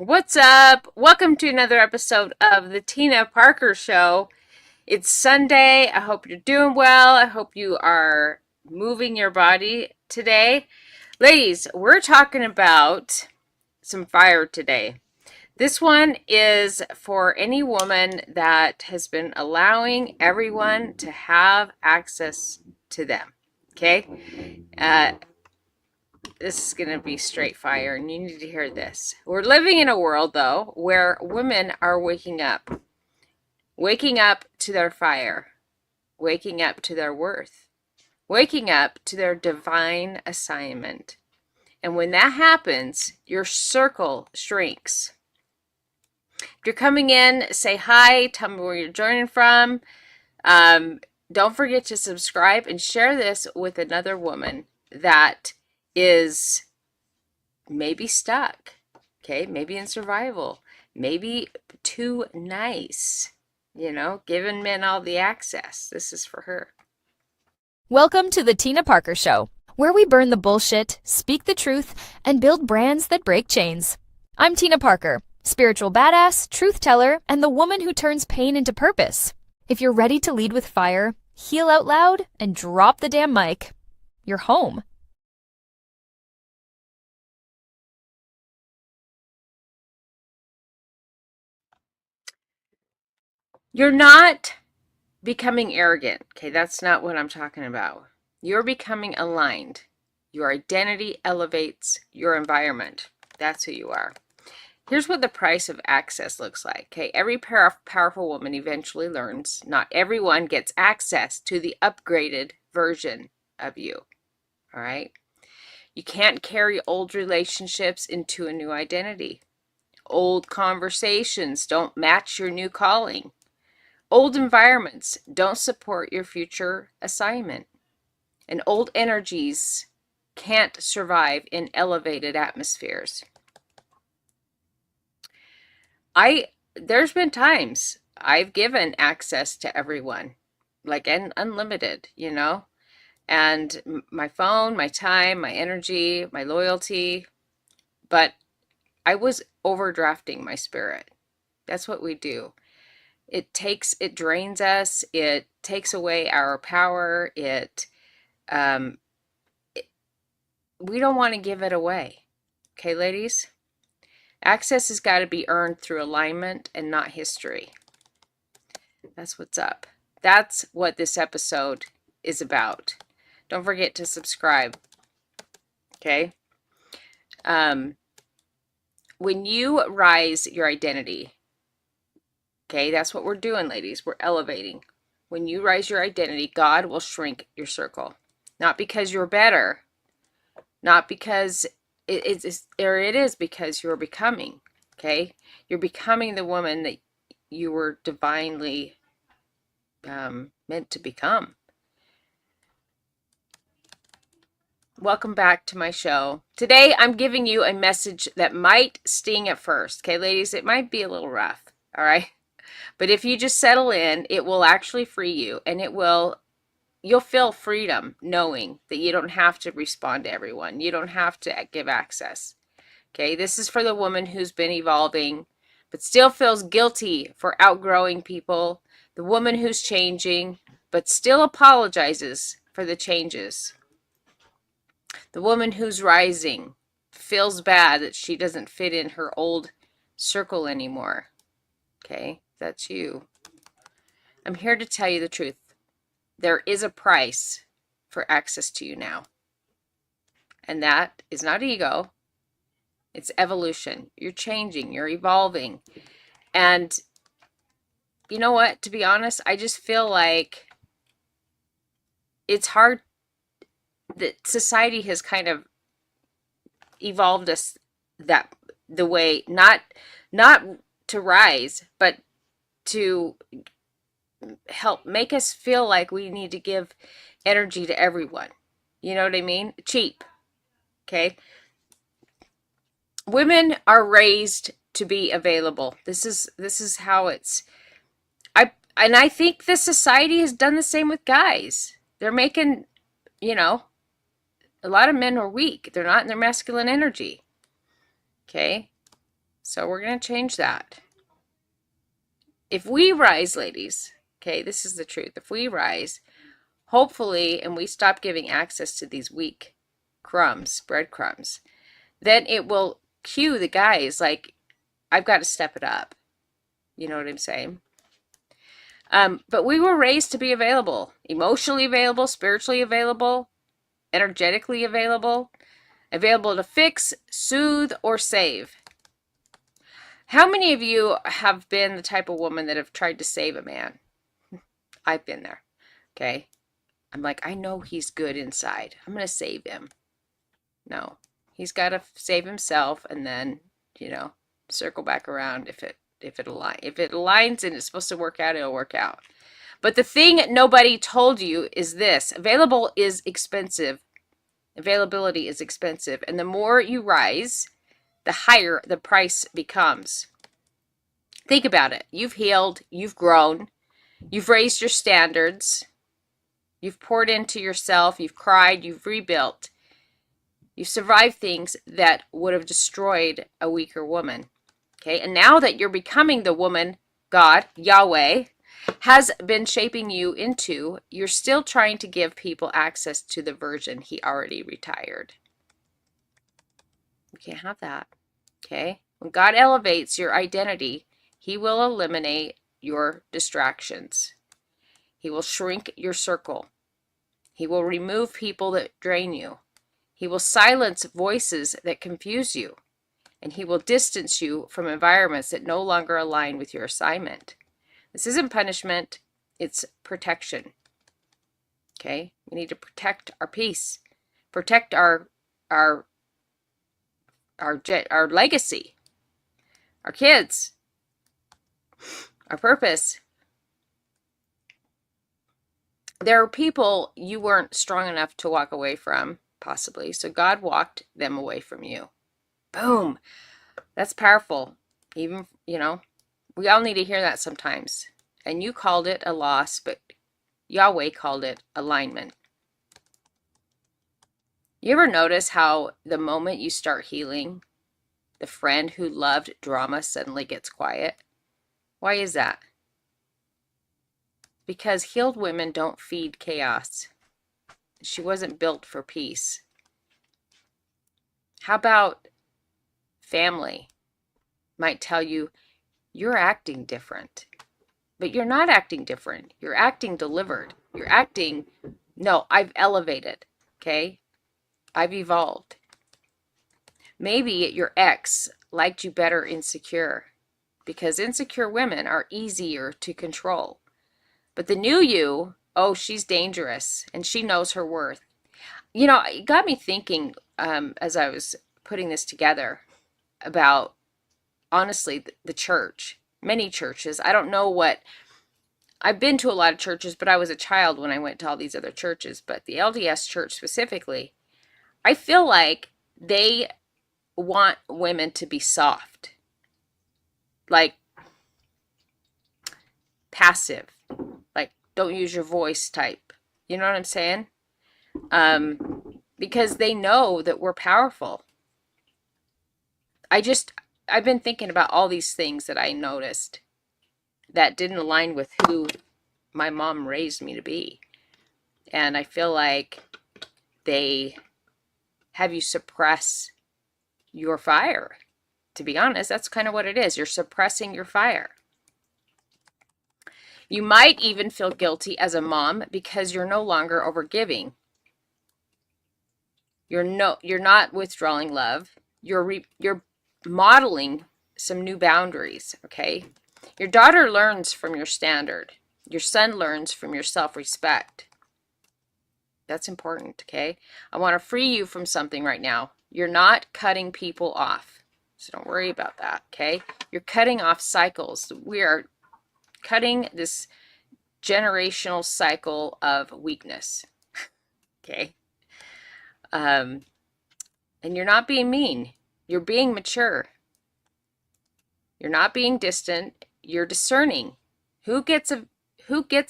What's up? Welcome to another episode of the Tina Parker Show. It's Sunday. I hope you're doing well. I hope you are moving your body today. Ladies, we're talking about some fire today. This one is for any woman that has been allowing everyone to have access to them. Okay? Uh, this is going to be straight fire, and you need to hear this. We're living in a world, though, where women are waking up to their fire, waking up to their worth, waking up to their divine assignment. And when that happens, your circle shrinks. If you're coming in, say hi, tell me where you're joining from. Um, don't forget to subscribe and share this with another woman that is maybe stuck, okay, maybe in survival, maybe too nice, giving men all the access. This is for her. Welcome to the Tina Parker Show, where we burn the bullshit, speak the truth, and build brands that break chains. I'm Tina Parker, spiritual badass, truth teller, and the woman who turns pain into purpose. If you're ready to lead with fire, heal out loud, and drop the damn mic, you're home. You're not becoming arrogant, okay? That's not what I'm talking about. You're becoming aligned. Your identity elevates your environment. That's who you are. Here's what the price of access looks like. Okay, every powerful woman eventually learns not everyone gets access to the upgraded version of you. All right? You can't carry old relationships into a new identity. Old conversations don't match your new calling. Old environments don't support your future assignment. And old energies can't survive in elevated atmospheres. There's been times I've given access to everyone, like unlimited, and my phone, my time, my energy, my loyalty, but I was overdrafting my spirit. That's what we do. It drains us, it takes away our power, um, it we don't want to give it away. Okay, ladies? Access has got to be earned through alignment and not history. That's what's up. That's what this episode is about. Don't forget to subscribe. Okay? Um, when you rise your identity, okay, that's what we're doing, ladies. We're elevating. When you rise your identity, God will shrink your circle. Not because you're better, not because it is because you're becoming, okay? You're becoming the woman that you were divinely meant to become. Welcome back to my show. Today, I'm giving you a message that might sting at first. Okay, ladies, it might be a little rough. All right. But if you just settle in, it will actually free you, and you'll feel freedom knowing that you don't have to respond to everyone. You don't have to give access. Okay, this is for the woman who's been evolving, but still feels guilty for outgrowing people. The woman who's changing, but still apologizes for the changes. The woman who's rising feels bad that she doesn't fit in her old circle anymore. Okay, that's you. I'm here to tell you the truth. There is a price for access to you now. And that is not ego, it's evolution. You're changing, you're evolving. And you know what? To be honest, I just feel like it's hard that society has kind of evolved us that the way not to rise, but to help make us feel like we need to give energy to everyone. You know what I mean? Cheap. Okay? Women are raised to be available. This is how I think the society has done the same with guys. They're making, you know, a lot of men are weak. They're not in their masculine energy. Okay? So we're going to change that. If we rise, ladies, okay, this is the truth. If we rise, hopefully, and we stop giving access to these weak crumbs, breadcrumbs, then it will cue the guys like, I've got to step it up. You know what I'm saying? But we were raised to be available, emotionally available, spiritually available, energetically available, available to fix, soothe, or save. How many of you have been the type of woman that have tried to save a man? I've been there. Okay. I'm like, I know he's good inside. I'm going to save him. No, he's got to save himself and then, you know, circle back around if it aligns and it's supposed to work out, it'll work out. But the thing nobody told you is this: available is expensive. Availability is expensive, and the more you rise, the higher the price becomes. Think about it. You've healed, you've grown, you've raised your standards, you've poured into yourself, you've cried, you've rebuilt. You've survived things that would have destroyed a weaker woman. Okay, and now that you're becoming the woman God, Yahweh, has been shaping you into, you're still trying to give people access to the version he already retired. You can't have that. Okay? When God elevates your identity, he will eliminate your distractions. He will shrink your circle. He will remove people that drain you. He will silence voices that confuse you. And he will distance you from environments that no longer align with your assignment. This isn't punishment, it's protection. Okay? We need to protect our peace, protect our our legacy, our kids, our purpose. There are people you weren't strong enough to walk away from, possibly, so God walked them away from you. Boom. That's powerful. Even, you know, we all need to hear that sometimes. And you called it a loss, but Yahweh called it alignment. You ever notice how the moment you start healing, the friend who loved drama suddenly gets quiet? Why is that? Because healed women don't feed chaos. She wasn't built for peace. How about family might tell you, you're acting different. But you're not acting different. You're acting delivered. You're acting, no, I've elevated. Okay? I've evolved. Maybe your ex liked you better insecure, because insecure women are easier to control. But the new you, oh, she's dangerous and she knows her worth. You know, it got me thinking as I was putting this together about, honestly, the church. Many churches. I don't know what, I've been to a lot of churches, but I was a child when I went to all these other churches. But the LDS church specifically, I feel like they want women to be soft, like passive, like don't use your voice type. You know what I'm saying? Because they know that we're powerful. I just, I've been thinking about all these things that I noticed that didn't align with who my mom raised me to be. And I feel like they have you suppress your fire. To be honest, that's kind of what it is. You're suppressing your fire. You might even feel guilty as a mom because you're no longer overgiving. You're not withdrawing love. You're modeling some new boundaries, okay? Your daughter learns from your standard. Your son learns from your self-respect. That's important, okay? I want to free you from something right now. You're not cutting people off. So don't worry about that, okay? You're cutting off cycles. We are cutting this generational cycle of weakness, okay? And you're not being mean. You're being mature. You're not being distant. You're discerning. Who gets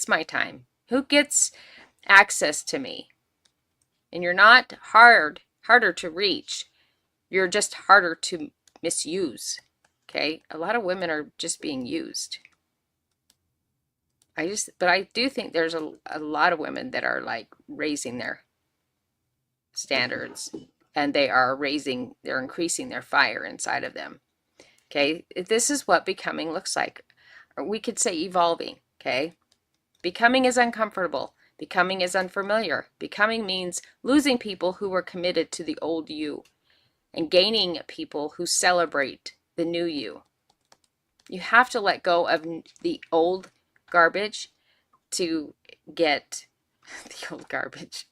my time? Who gets access to me? And you're not harder to reach. You're just harder to misuse. Okay, a lot of women are just being used. But I do think there's a lot of women that are like raising their standards, and they're increasing their fire inside of them. Okay, this is what becoming looks like. Or we could say evolving. Okay, becoming is uncomfortable. Becoming is unfamiliar. Becoming means losing people who were committed to the old you and gaining people who celebrate the new you. You have to let go of the old garbage to get the old garbage.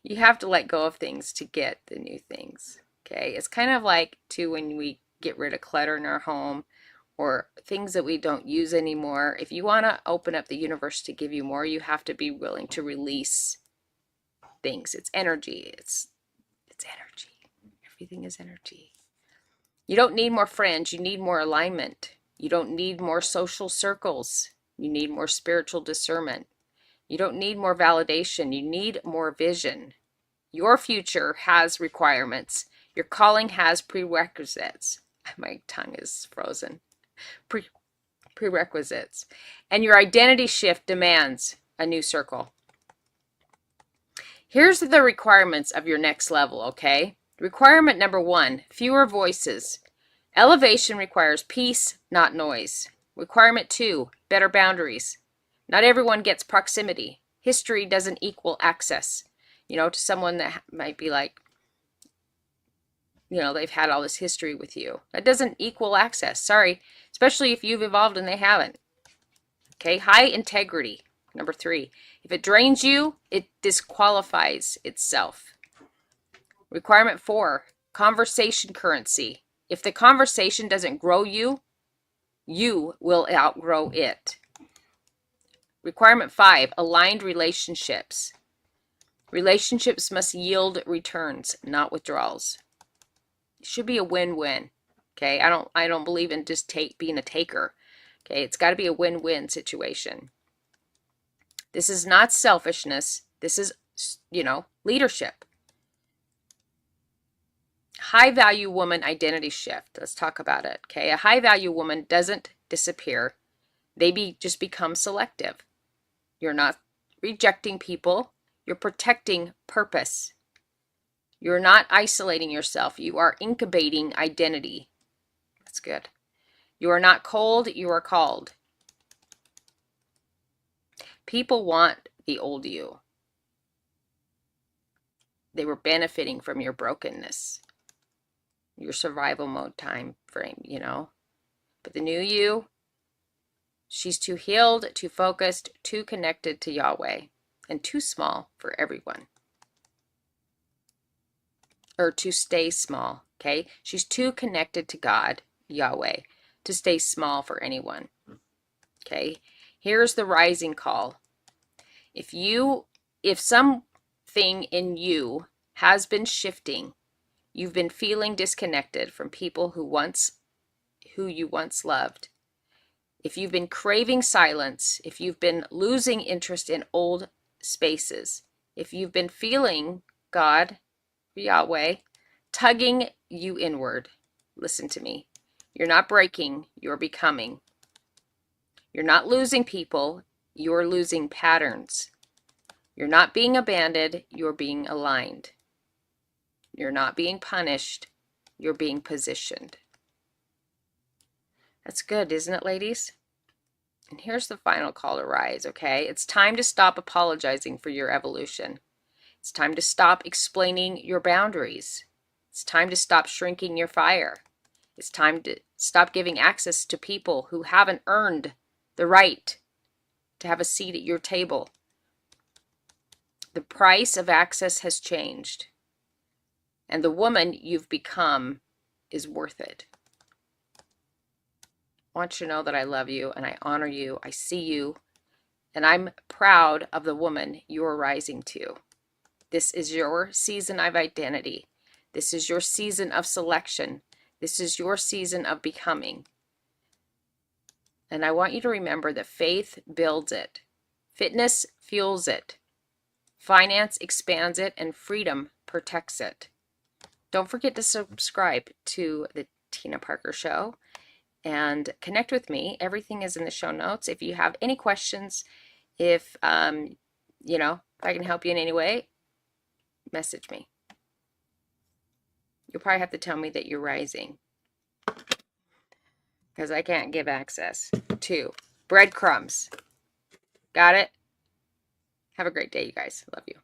You have to let go of things to get the new things. Okay. It's kind of like too when we get rid of clutter in our home or things that we don't use anymore. If you want to open up the universe to give you more, you have to be willing to release things. It's energy. It's energy. Everything is energy. You don't need more friends, you need more alignment. You don't need more social circles. You need more spiritual discernment. You don't need more validation. You need more vision. Your future has requirements. Your calling has prerequisites. My tongue is frozen. Prerequisites. And your identity shift demands a new circle. Here's the requirements of your next level, okay? Requirement number 1, fewer voices. Elevation requires peace, not noise. Requirement 2, better boundaries. Not everyone gets proximity. History doesn't equal access. To someone that might be like, they've had all this history with you. That doesn't equal access. Sorry, especially if you've evolved and they haven't. Okay, high integrity. Number 3, if it drains you, it disqualifies itself. Requirement 4, conversation currency. If the conversation doesn't grow you, you will outgrow it. Requirement 5, aligned relationships. Relationships must yield returns, not withdrawals. It should be a win-win. Okay, I don't believe in just being a taker. Okay, it's got to be a win-win situation. This is not selfishness. This is, leadership. High value woman identity shift. Let's talk about it. Okay, a high value woman doesn't disappear. They just become selective. You're not rejecting people. You're protecting purpose. You're not isolating yourself. You are incubating identity. That's good. You are not cold. You are called. People want the old you. They were benefiting from your brokenness, your survival mode time frame, But the new you, she's too healed, too focused, too connected to Yahweh, and too small for everyone. Or to stay small, okay? She's too connected to God, Yahweh, to stay small for anyone, okay? Here's the rising call. If something in you has been shifting, you've been feeling disconnected from people who you once loved. If you've been craving silence, if you've been losing interest in old spaces, if you've been feeling God, Yahweh, tugging you inward, listen to me. You're not breaking, you're becoming. You're not losing people, you're losing patterns. You're not being abandoned, you're being aligned. You're not being punished, you're being positioned. That's good, isn't it, ladies? And here's the final call to rise, okay? It's time to stop apologizing for your evolution. It's time to stop explaining your boundaries. It's time to stop shrinking your fire. It's time to stop giving access to people who haven't earned the right to have a seat at your table. The price of access has changed, and the woman you've become is worth it. I want you to know that I love you and I honor you. I see you, and I'm proud of the woman you're rising to. This is your season of identity. This is your season of selection. This is your season of becoming. And I want you to remember that faith builds it. Fitness fuels it. Finance expands it, and freedom protects it. Don't forget to subscribe to the Tina Parker Show. and connect with me. Everything is in the show notes. If you have any questions, if if I can help you in any way, message me. You'll probably have to tell me that you're rising because I can't give access to breadcrumbs. Got it? Have a great day, you guys. Love you.